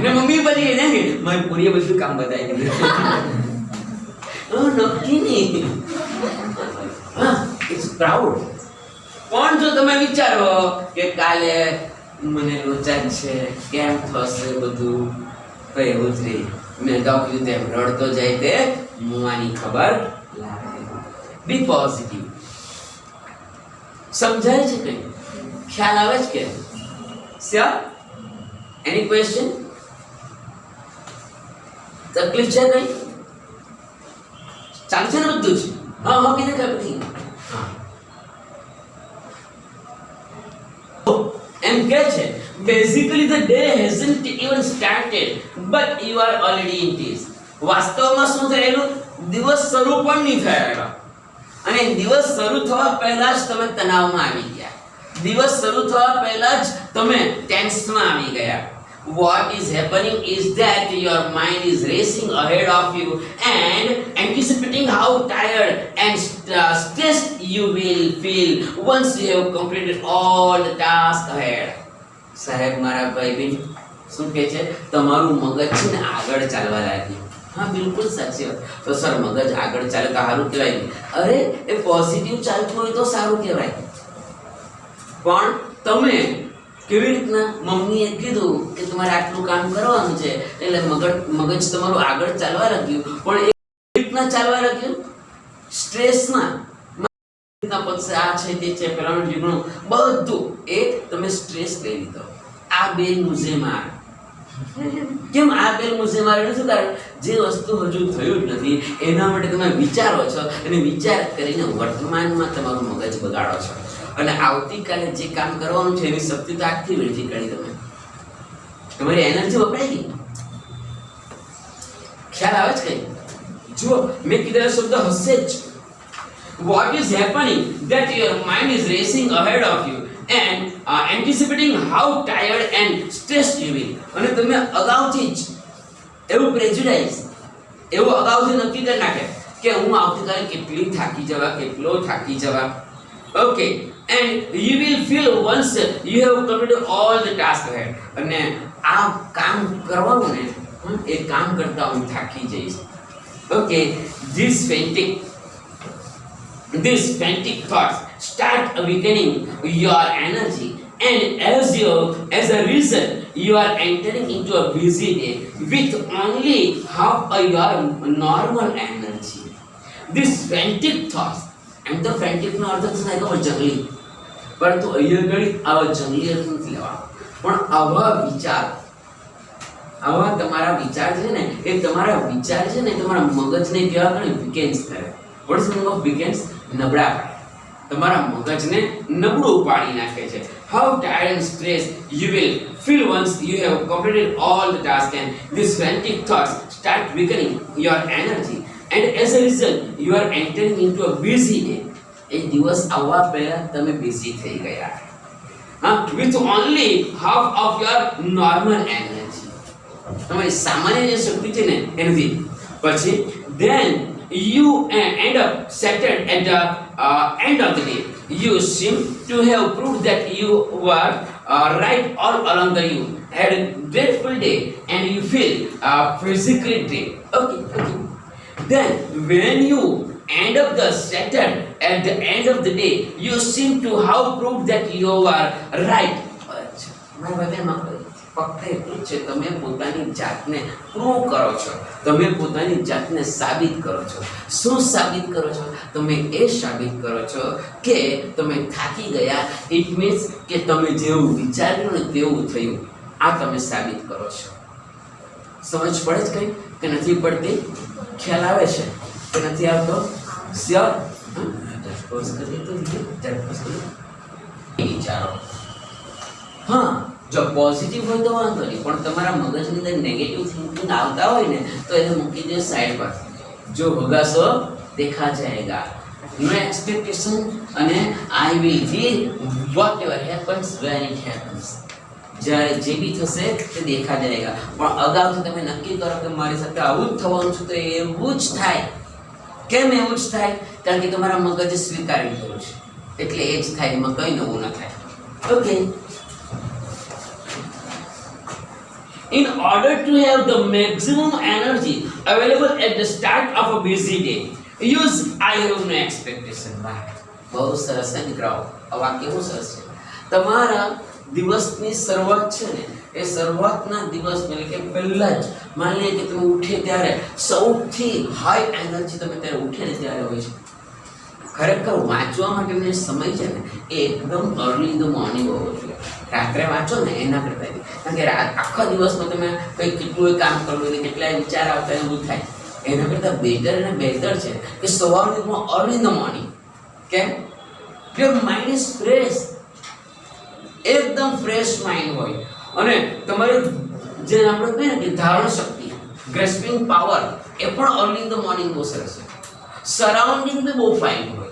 ને મમ્મી પછી એને કે મારી પૂરી બધું કામ બતાવી દીધું. નક્કી નહીં. હા, ઇટ્સ પ્રાઉડ. પણ જો તમે વિચારો કે કાલે મને લોચા છે, કેમ થશે બધું, તો એવું જ રહી. મેં અગાઉ કીધું તેમ રડતો જાય તે મુવાની ખબર લાગે. B positive. સમજાય છે? કઈ ખ્યાલ આવે છે કે? Sir, any question? તકલીફ છે કઈ? ચાલુ છે ને બધું જ? હા કીધું કે બધી. એમ કે છે basically the day hasn't even started but you are already in this. વાસ્તવમાં શું થયેલું? દિવસ શરૂ પણ નહીં થયેલો, અને દિવસ શરૂ થવા પહેલા જ તમે તણાવમાં આવી ગયા. દિવસ શરૂ થવા પહેલા જ તમે ટેન્શનમાં આવી ગયા. what is happening is that your mind is racing ahead of you and anticipating how tired and stressed you will feel once you have completed all the tasks ahead. સાહેબ મારા ભાઈ બેન શું કહે છે તમારું મગજ છે ને આગળ ચાલવા લાગ્યું. હા બિલકુલ સાચી વાત. તો સર મગજ આગળ ચાલે તો સારું કહેવાય ને. અરે એ પોઝિટિવ ચાલતું હોય તો સારું કહેવાય. પણ તમે કેવી રીતના મમ્મીએ કીધું કે તમારે આટલું કામ કરવાનું છે એટલે મગજ તમારું આગળ ચાલવા લાગ્યું પણ એ રીતના ચાલવા લાગ્યું સ્ટ્રેસના પછી આ છે તે છે પેલાનું ઢીકણું બધું એ તમે સ્ટ્રેસ લઈ લીધો. આ બેલ મુઝે માર. કેમ આ બેલ મુઝે માર એનું શું કારણ? જે વસ્તુ હજુ થયું જ નથી એના માટે તમે વિચારો છો અને વિચાર કરીને વર્તમાનમાં તમારું મગજ બગાડો છો અને આવતીકાલે જે કામ કરવાનું છે એની શક્તિ તો આખી વેડફી કાઢી તમે. તમારી એનર્જી વપરાઈ ગઈ. ખ્યાલ આવે છે કઈ? જુઓ મેં કીધેલો શબ્દ હશે જ. What is happening that your mind is racing ahead of you and anticipating how tired and stressed you will. અને તમે અગાઉથી જ એવું પ્રેજુડાઇઝ એવું અગાઉથી નક્કી કરી નાખે કે હું આવતીકાલે કેટલી થાકી જવા કેટલો થાકી જવા. Okay, and you will feel once you have completed all the tasks ahead. અને આ કામ કરવાનું ને એ કામ કરતા હું થાકી જઈશ. Okay, these frantic thoughts start weakening your energy and as a result you are entering into a busy day with only half of your normal energy. These frantic thoughts and the frantic નો અર્થ થાય કે જંગલી પરંતુ અહીંયા ઘડી આવા જંગલી અર્થ નથી લેવાનો પણ આવા તમારા વિચાર છે ને એ તમારા વિચાર છે ને તમારા મગજને કેવા કરે વીકેન્સ કરે. What is the meaning of weekends? નબળા પાડે. તમારા મગજને નબળું પાડી નાખે છે. How tired and stressed you will feel once you have completed all the tasks and these frantic thoughts start weakening your energy and as a result you are entering into a busy day. એક દિવસ આવવા પહેલા તમે busy થઈ ગયા with only half of your normal energy. તમારી સામાન્ય જે શક્તિ છે ને એનાથી પછી then you end up shattered at the end of the day. You seem to have proved that you were right all along the you had a grateful day and you feel physically drained. Okay. Then when you end up the shattered at the end of the day, you seem to have proved that you were right. મારા બાબા ફક્ત એટલું જ છે તમે પોતાની જાતને prove કરો છો. તમે પોતાની જાતને સાબિત કરો છો. શું સાબિત કરો છો? તમે એ સાબિત કરો છો કે તમે થાકી ગયા. ઇટ મીન્સ કે તમે જેવું વિચાર્યું ને તેવું થયું. આ તમે સાબિત કરો છો. સમજ પડે છે કઈ કે નથી પડતી? ખ્યાલ આવે છે કે નથી આવતો? શ્યોર? વિચારો. હા જો પોઝિટિવ હોય તો વાંધો નહીં પણ તમારા મગજની અંદર નેગેટિવ થિંકિંગ આવતા હોય ને તો એને મૂકી દે સાઈડ પર. જો હોગા સો દેખા જાયેગા. નો એક્સપેક્ટેશન અને I will feel whatever happens when it happens. જ્યારે જે બી થશે તે દેખા જાયેગા. પણ અગાઉથી તમે નક્કી કરો કે મારી સાથે આવું જ થવાનું છે તો એવું જ થાય. કેમ એવું જ થાય? કારણ કે તમારા મગજે સ્વીકારી લીધું છે એટલે એ જ થાય. એમાં કંઈ નવું ન થાય. Okay. In order to have the maximum energy available at the start of a busy day, use I have no expectation. બહુ સરસ છે દીકરાઓ. આ વાક્ય બહુ સરસ છે. તમારા દિવસની શરૂઆત છે ને એ શરૂઆતના દિવસ એટલે કે પહેલા જ માની લઈએ કે તમે ઉઠે ત્યારે સૌથી હાઈ એનર્જી તમે ત્યારે ઉઠે ને ત્યારે હોય છે. ખરેખર વાંચવા માટેનો સમય છે ને એ એકદમ અર્લી ઇન ધ મોર્નિંગ હોવો જોઈએ. રાત્રે વાંચો ને એના કરતાં કારણ કે આખા દિવસમાં તમે કંઈ કેટલું કામ કરવું એટલે કેટલા વિચાર આવતા એવું થાય. એના કરતાં બેટર અને બહેતર છે કે સવારમાં અર્લી ઇન ધ મોર્નિંગ. કેમ? Your mind is fresh. એકદમ ફ્રેશ માઇન્ડ હોય અને તમારી જે આપણે કહીએ ને કે ધારણ શક્તિ ગ્રેસ્પિંગ પાવર એ પણ અર્લી ઇન ધ મોર્નિંગ બહુ સરસ છે. સરાઉન્ડિંગ બી બહુ ફાઇન હોય.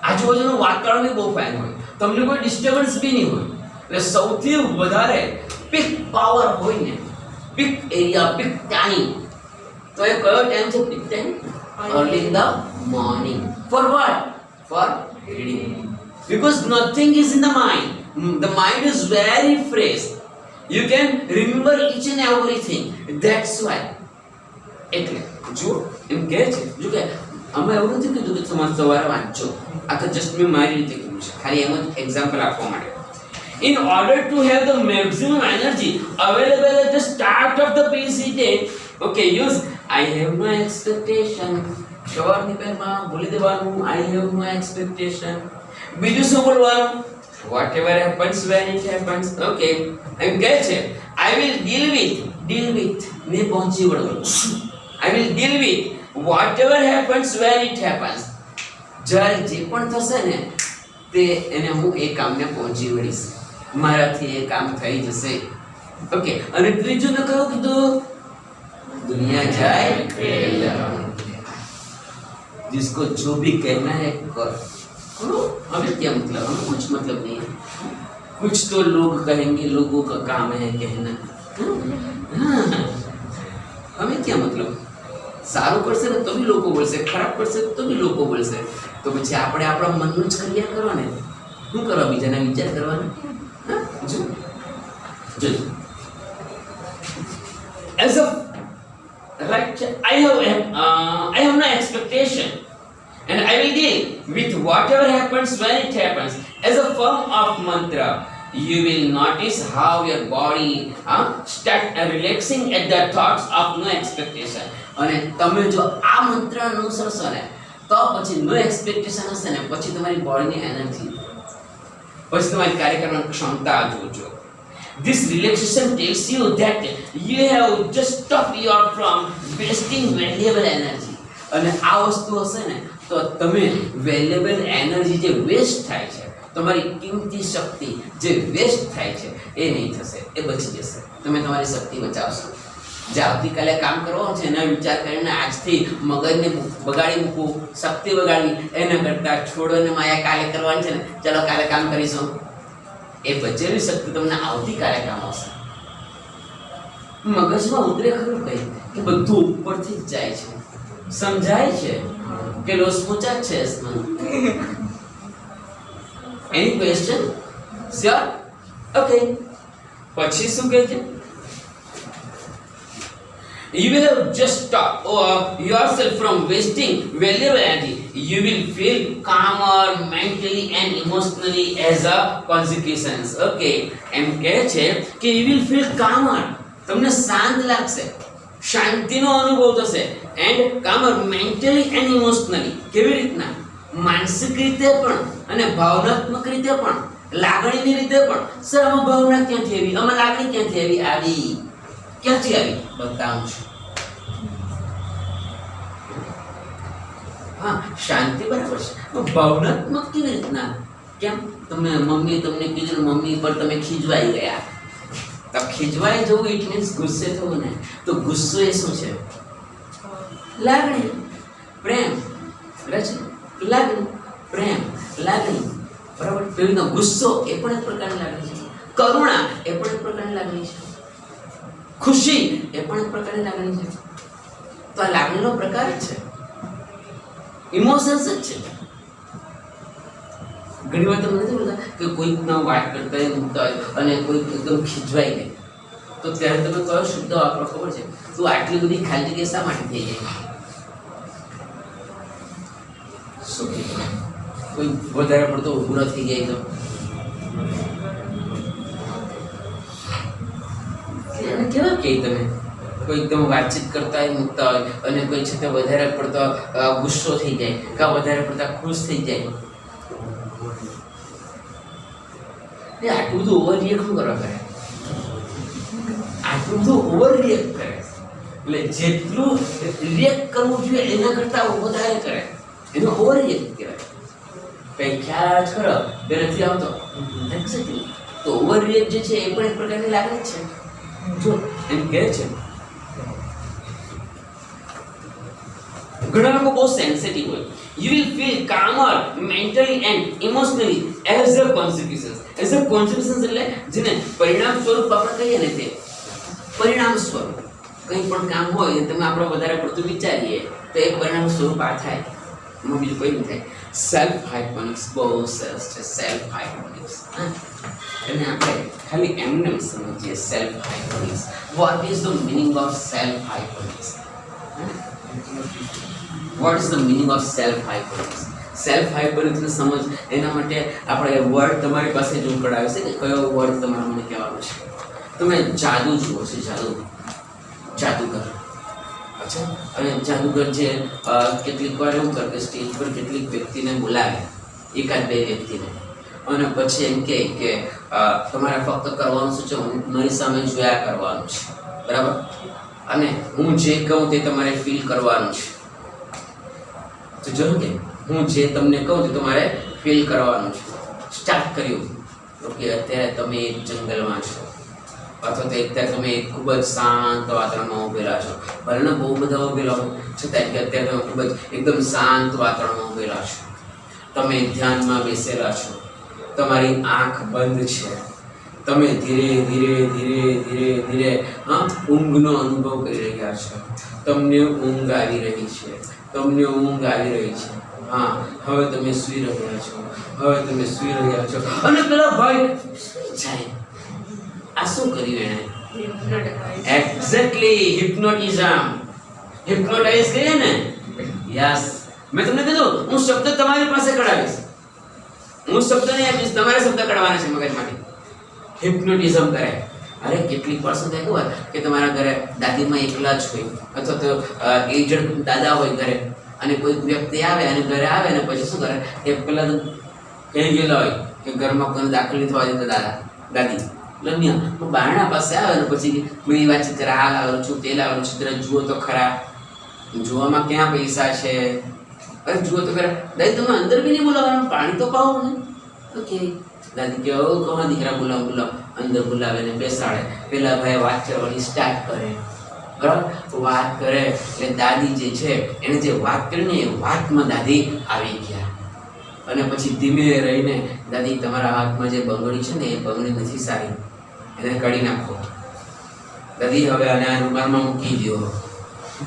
આજુબાજુનું વાતાવરણ બી બહુ ફાઇન હોય. તમને કોઈ ડિસ્ટર્બન્સ બી નહીં હોય. એટલે સૌથી વધારે પીક પાવર હોય ને, પીક એરિયા, પીક ટાઈમ, તો એ કયો ટાઈમ છે? Peak time early in the morning. For what? For reading. Because nothing is in the mind. The mind is very fresh. You can remember each and everything. That's why. એટલે જો એમ કહે છે, જો કે અમે એવું નથી કીધું કે તમારે સવારે વાંચો, આ તો જસ્ટ મેં મારી રીતે કીધું છે, ખાલી એમ જ એક્ઝામ્પલ આપવા માટે. In order to have the maximum energy available at the start of the PC day, okay, use I have no expectation. સવારની પહેરમાં બોલી દેવાનું I have no expectation. બીજું શું બોલવાનું? Whatever happens when it happens. Okay, એમ કહે છે I will deal with ને પહોંચી વળવાનું. I will deal with whatever happens when it happens. જ્યારે જે પણ થશે ને તે એને હું એ કામને પહોંચી વળીશ, મારાથી એ કામ થઈ જશે. ઓકે, અને ત્રીજું ને કયું કીધું? दुनिया जाए जिसको जो भी कहना है करो. हमें क्या मतलब? हमें कुछ मतलब नहीं है. कुछ तो लोग कहेंगे, लोगों का काम है कहना. हमें क्या मतलब? સારું કરશે ને તો બી લોકો બોલશે, ખરાબ કરશે તો બી લોકો બોલશે. તો પછી આપણે આપણા મનનું જ કર્યા કરવા ને, શું કરવા? બીજાના વિચાર કરવાના. જો as a right, I have no expectation and I will deal with whatever happens when it happens. As a form of mantra, you will notice how your body start relaxing at the thoughts of no expectation. અને તમે જો આ મંત્ર અનુસરશો ને તો પછી નો expectation હશે ને, પછી તમારી બોડીની એનર્જી, પછી તમારી કાર્ય કરવાની ક્ષમતા જોજો. This relaxation tells you that you have just stopped your from wasting valuable energy. અને આ વસ્તુ હશે ને તો તમે વેલ્યુએબલ એનર્જી જે વેસ્ટ થાય છે, તમારી કિંમતી શક્તિ જે વેસ્ટ થાય છે એ નહીં થશે, એ બચી જશે. તમે તમારી શક્તિ બચાવશો. જે આવતીકાલે કામ કરવાનું છે એના વિચાર કરીને આજથી મગજને બગાડી મૂકવું, શક્તિ બગાડવી, એના કરતાં છોડોને માયા કાલે કરવાની છે ને, ચાલો કાલે કામ કરીશું, એ બચેલી શક્તિ તમને આવતીકાલે કામ આવશે. મગજમાં ઉતરે ખરું કઈ કે બધું ઉપરથી જ જાય છે, સમજાય છે કે લોસમોચા છે. Any question? શ્યોર? ઓકે, પછી શું કહે છે? You will have just stopped yourself from wasting valuable energy. You will feel calmer mentally and emotionally as a consequence. Okay, એમ કહે છે કે you will feel calmer, તમને શાંત લાગશે, શાંતિનો અનુભવ થશે, and calmer mentally and emotionally. કેવી રીતના? માનસિક રીતે પણ અને ભાવનાત્મક રીતે પણ, લાગણીની રીતે પણ. સર આમાં ભાવના ક્યાંથી આવી, આમાં લાગણી ક્યાંથી આવી? ક્યાંથી આવી? બતાવું છું. હા, શાંતિ બરાબર છે, ભાવનાત્મક કેવી રીતના? કેમ? તમે મમ્મી તમને કીધું, મમ્મી પર તમે ખીજવાઈ ગયા, તો ખીજવાઈ જવું ઇટ મીન્સ ગુસ્સે થવું ને. તો ગુસ્સો એ શું છે? લાગણી, પ્રેમ, લાગણી, પ્રેમ, લાગણી, બરાબર. પેલો ગુસ્સો એ પણ એક પ્રકારની લાગણી છે, કરુણા એ પણ એક પ્રકારની લાગણી છે, ખુશી એ પણ એક પ્રકારની લાગણી છે. તો આ લાગણીનો પ્રકાર જ છે, ઇમોશન્સ જ છે. ઘણી વાર તમને નથી બોલતા કે કોઈકનો વાત કરતા મૂકતા હોય અને કોઈ એકદમ ખીજવાઈ ગઈ, તો ત્યારે તમે કયો શબ્દ વાપરો ખબર છે? તું આટલી બધી ખાલી જગ્યા શા માટે થઈ જાય? શું કીધું? કોઈ વધારે પડતો ઊભો થઈ જાય તો કેવા કહે? તમે કોઈ એકદમ વાતચીત કરતા હોય મૂકતા હોય અને કોઈ છતાં વધારે પડતો ગુસ્સો થઈ જાય કે વધારે પડતા ખુશ થઈ જાય, આટલું બધું ઓવર રિએક્ટ શું કરવા કરે? આટલું બધું ઓવર રિએક્ટ કરે એટલે જેટલું રિએક્ટ કરવું જોઈએ એના કરતાં વધારે કરે, એનો ઓવર રિએક્ટ કહેવાય. કઈ ખ્યાલ જ ખરો બે નથી આવતો? તો ઓવર રિએક્ટ જે છે એ પણ એક પ્રકારની લાગણી છે. જો એમ કહે છે ઘણા લોકો બહુ સેન્સિટિવ હોય. You will feel calmer mentally and emotionally as a consequences. As a consequences એટલે જેને પરિણામ સ્વરૂપ આપણે કહીએ ને તે પરિણામ સ્વરૂપ કંઈ પણ કામ હોય તમે આપણે વધારે પડતું વિચારીએ તો એક પરિણામ સ્વરૂપ આ થાય, એમાં બીજું કંઈ નહીં થાય. સેલ્ફ હાઇપોનિક્સ બહુ સરસ છે. સેલ્ફ હાઇપોનિક્સ અને આપણે ખાલી એમને સમજીએ. Self hyponics, what is the meaning of self hyponics? What is the meaning of self hyponics? Self હાઇપોનિક્સને સમજ એના માટે આપણે વર્ડ તમારી પાસે જો કઢાવે છે કે કયો વર્ડ તમારે મને કહેવાનો છે. તમે જાદુ જુઓ છે, જાદુગર. અચ્છા, અને જાદુગર જે કેટલીક વાર એવું કરે કે સ્ટેજ પર કેટલીક વ્યક્તિને બોલાવે, એકાદ બે વ્યક્તિને, અને પછી એમ કહે કે તમારે ફક્ત કરવાનું શું છે, મારી સામે જોયા કરવાનું છે, બરાબર, અને હું જે કહું તે તમારે ફીલ કરવાનું છે. તો જોયું કે હું જે તમને કહું તે તમારે ફીલ કરવાનું છે. સ્ટાર્ટ કર્યું ઓકે, અત્યારે તમે એક જંગલમાં છો, અથવા તો અત્યારે તમે ખૂબ જ શાંત વાતાવરણમાં ઉભેલા છો. ભલે બહુ બધા ઉભેલા હો છતાં કે અત્યારે તમે ખૂબ જ એકદમ શાંત વાતાવરણમાં ઉભેલા છો. તમે ધ્યાનમાં બેસેલા છો, તમારી આંખ બંધ છે, તમે ધીરે ધીરે ધીરે ધીરે ધીરે ઊંઘનો અનુભવ કરી રહ્યા છો. તમને ઊંઘ આવી રહી છે, તમને ઊંઘ આવી રહી છે. હા, હવે તમે સૂઈ રહ્યા છો, હવે તમે સૂઈ રહ્યા છો. અને પેલા ભાઈ જાય, આ શું કર્યું એણે? Exactly hypnotism. હિપ્નોટાઇઝ કરીએ ને. યસ, મેં તમને કીધું હું શબ્દ તમારી પાસે કઢાવીશ, હું શબ્દ નહીં આપીશ, તમારે શબ્દ કઢાવવાના છે મગજમાંથી. હિપ્નોટિઝમ કરે. અરે કેટલીક વાર શું થાય ખબર કે તમારા ઘરે દાદીમાં એકલા જ હોય, અથવા તો એજડ દાદા હોય ઘરે, અને કોઈ વ્યક્તિ આવે અને ઘરે આવે ને પછી શું કરે એ પેલા તો કહી ગયેલા હોય કે ઘરમાં કોઈને દાખલ નહીં થવા દેતા દાદા દાદી. લગ્ન બારણા પાસે આવે ને પછી બધી વાતચીત કરે, આ લાવેલું છું, તે લાવેલું છું, જરા જુઓ તો ખરા, જોવામાં ક્યાં પૈસા છે, અરે જુઓ તો ખરા. દાદી તમે અંદર બી નહીં બોલાવવાનું, પાણી તો પાવો ને. ઓકે, દાદી કે કહો દીકરા બોલાવો, અંદર બોલાવે ને બેસાડે. પેલા ભાઈ વાત કરવાની સ્ટાર્ટ કરે, બરાબર, વાત કરે એટલે દાદી જે છે એને જે વાત કરી ને એ વાતમાં દાદી આવી ગયા. અને પછી ધીમે રહીને દાદી તમારા હાથમાં જે બંગડી છે ને એ બંગડી નથી સારી, એને કાઢી નાખો. દાદી હવે આને આ રૂમાલમાં મૂકી દો.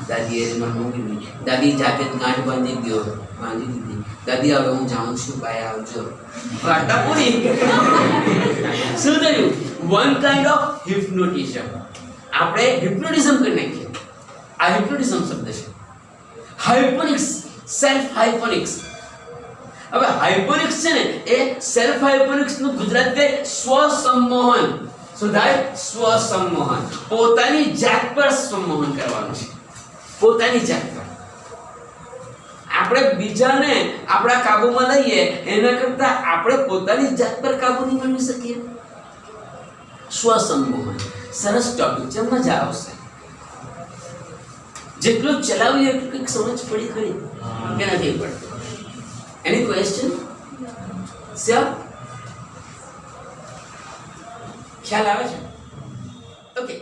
દાદી એ રૂમાલ મૂકી દીધી. દાદી જાતે જ ગાંઠ બાંધી દીધી. દાદી હવે હું જાઉં છું, ભાઈ આવજો. વાર્તા પૂરી. શું થયું? One kind of hypnotism. આપણે હિપ્નોટિઝમ કરી નાખીએ. આ હિપ્નોટિઝમ શબ્દ છે. હાઇપોનિક્સ, સેલ્ફ હાઇપોનિક્સ. હવે હાઇપોનિક્સ છે ને એ સેલ્ફ હાઇપોનિક્સ નું ગુજરાતી સ્વસંમોહન. શું થાય? સ્વસંમોહન. પોતાની જાત પર સંમોહન કરવાનું છે, પોતાની જાત પર. આપણે બીજાને આપણા કાબુમાં લઈએ એના કરતા આપણે પોતાની જાત પર કાબુ નહીં મેળવી શકીએ. સ્વસંમોહન સરસ ટોપિક છે, મજા આવશે. જેટલું ચલાવીએ એટલું કંઈક સમજ પડી ખરી કે નથી પડતી? Any question? સર ખ્યાલ આવે છે? ઓકે.